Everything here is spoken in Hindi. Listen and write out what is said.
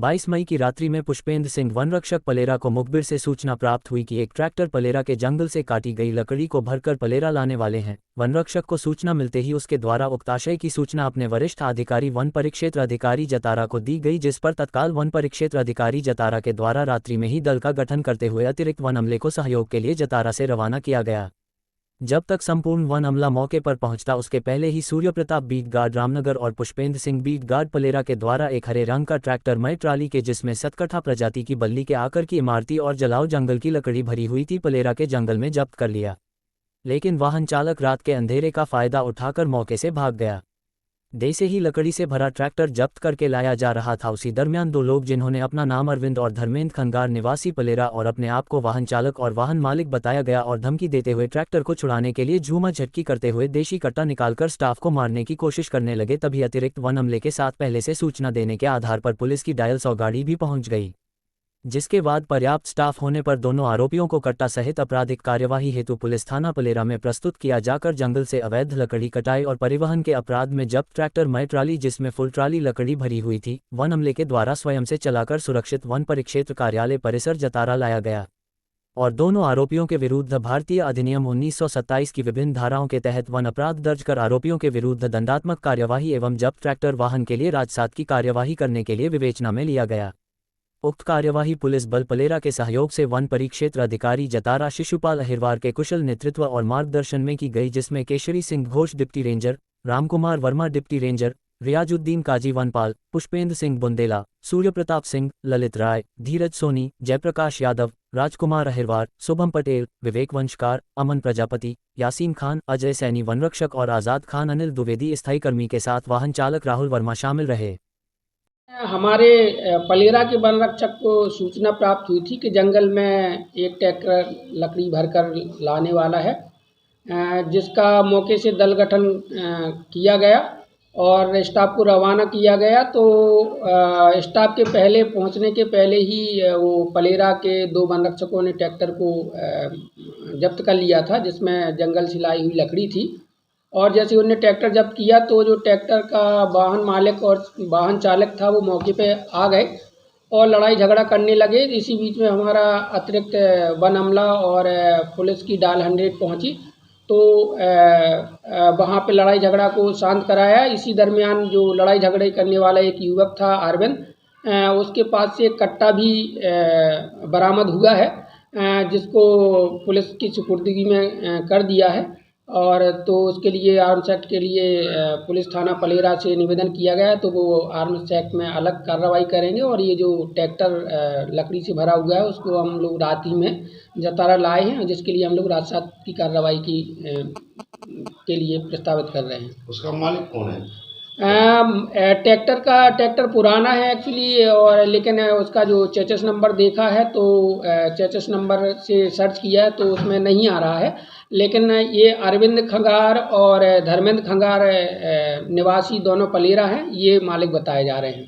22 मई की रात्रि में पुष्पेंद्र सिंह वनरक्षक पलेरा को मुखबिर से सूचना प्राप्त हुई कि एक ट्रैक्टर पलेरा के जंगल से काटी गई लकड़ी को भरकर पलेरा लाने वाले हैं। वनरक्षक को सूचना मिलते ही उसके द्वारा उक्त आशय की सूचना अपने वरिष्ठ अधिकारी वन परिक्षेत्र अधिकारी जतारा को दी गई, जिस पर तत्काल वन परिक्षेत्र अधिकारी जतारा के द्वारा रात्रि में ही दल का गठन करते हुए अतिरिक्त वन अमले को सहयोग के लिए जतारा से रवाना किया गया। जब तक संपूर्ण वन अमला मौके पर पहुंचता उसके पहले ही सूर्य प्रताप बीट गार्ड रामनगर और पुष्पेंद्र सिंह बीट गार्ड पलेरा के द्वारा एक हरे रंग का ट्रैक्टर मय ट्राली के जिसमें सतकठा प्रजाति की बल्ली के आकर की इमारती और जलाओ जंगल की लकड़ी भरी हुई थी पलेरा के जंगल में जब्त कर लिया। लेकिन वाहन चालक रात के अंधेरे का फायदा उठाकर मौके से भाग गया। देसे ही लकड़ी से भरा ट्रैक्टर जब्त करके लाया जा रहा था। उसी दरमियान दो लोग जिन्होंने अपना नाम अरविंद और धर्मेंद्र खंगार निवासी पलेरा और अपने आप को वाहन चालक और वाहन मालिक बताया गया और धमकी देते हुए ट्रैक्टर को छुड़ाने के लिए झूमा झटकी करते हुए देशी कट्टा निकालकर स्टाफ को मारने की कोशिश करने लगे। तभी अतिरिक्त वन अमले के साथ पहले से सूचना देने के आधार पर पुलिस की डायल 100 गाड़ी भी पहुंच गई, जिसके बाद पर्याप्त स्टाफ होने पर दोनों आरोपियों को कट्टा सहित आपराधिक कार्यवाही हेतु पुलिस थाना पलेरा में प्रस्तुत किया जाकर जंगल से अवैध लकड़ी कटाई और परिवहन के अपराध में जब्त ट्रैक्टर मय ट्राली जिसमें फुल ट्राली लकड़ी भरी हुई थी वन अमले के द्वारा स्वयं से चलाकर सुरक्षित वन परिक्षेत्र कार्यालय परिसर जतारा लाया गया और दोनों आरोपियों के विरुद्ध भारतीय अधिनियम 1927 की विभिन्न धाराओं के तहत वन अपराध दर्ज कर आरोपियों के विरुद्ध दंडात्मक कार्यवाही एवं जब्त ट्रैक्टर वाहन के लिए राजसात की कार्यवाही करने के लिए विवेचना में लिया गया। उक्त कार्यवाही पुलिस बल पलेरा के सहयोग से वन परिक्षेत्र अधिकारी जतारा शिशुपाल अहिरवार के कुशल नेतृत्व और मार्गदर्शन में की गई, जिसमें Keshari Singh Ghosh deputy ranger, Ramkumar Verma deputy ranger, Riyazuddin Kazi वनपाल, पुष्पेंद्र सिंह बुंदेला, सूर्य प्रताप सिंह, ललित राय, धीरज सोनी, जयप्रकाश यादव, राजकुमार अहिरवार, शुभम पटेल, विवेक वंशकार, अमन प्रजापति, यासीन खान, अजय सैनी वनरक्षक और आज़ाद खान अनिल द्विवेदी स्थायी कर्मी के साथ वाहन चालक राहुल वर्मा शामिल रहे। हमारे पलेरा के वन रक्षक को सूचना प्राप्त हुई थी कि जंगल में एक ट्रैक्टर लकड़ी भरकर लाने वाला है, जिसका मौके से दल गठन किया गया और स्टाफ को रवाना किया गया। तो स्टाफ के पहले पहुंचने के पहले ही वो पलेरा के दो वन रक्षकों ने ट्रैक्टर को जब्त कर लिया था, जिसमें जंगल से लाई हुई लकड़ी थी। और जैसे उन्होंने ट्रैक्टर जब्त किया तो जो ट्रैक्टर का वाहन मालिक और वाहन चालक था वो मौके पे आ गए और लड़ाई झगड़ा करने लगे। इसी बीच में हमारा अतिरिक्त वन अमला और पुलिस की डायल 100 पहुंची तो वहाँ पे लड़ाई झगड़ा को शांत कराया। इसी दरमियान जो लड़ाई झगड़े करने वाला एक युवक था अरविंद, उसके पास से एक कट्टा भी बरामद हुआ है, जिसको पुलिस की सुपुर्दगी में कर दिया है। और तो उसके लिए आर्म्स एक्ट के लिए पुलिस थाना पलेरा से निवेदन किया गया है, तो वो आर्म्स एक्ट में अलग कार्रवाई करेंगे। और ये जो ट्रैक्टर लकड़ी से भरा हुआ है उसको हम लोग रात ही में जतारा लाए हैं, जिसके लिए हम लोग राजसात की कार्रवाई के लिए प्रस्तावित कर रहे हैं। उसका मालिक कौन है? ट्रैक्टर पुराना है एक्चुअली, और लेकिन उसका जो चेचिस नंबर देखा है तो चेचिस नंबर से सर्च किया है तो उसमें नहीं आ रहा है। लेकिन ये अरविंद खंगार और धर्मेंद्र खंगार निवासी दोनों पलेरा हैं, ये मालिक बताए जा रहे हैं।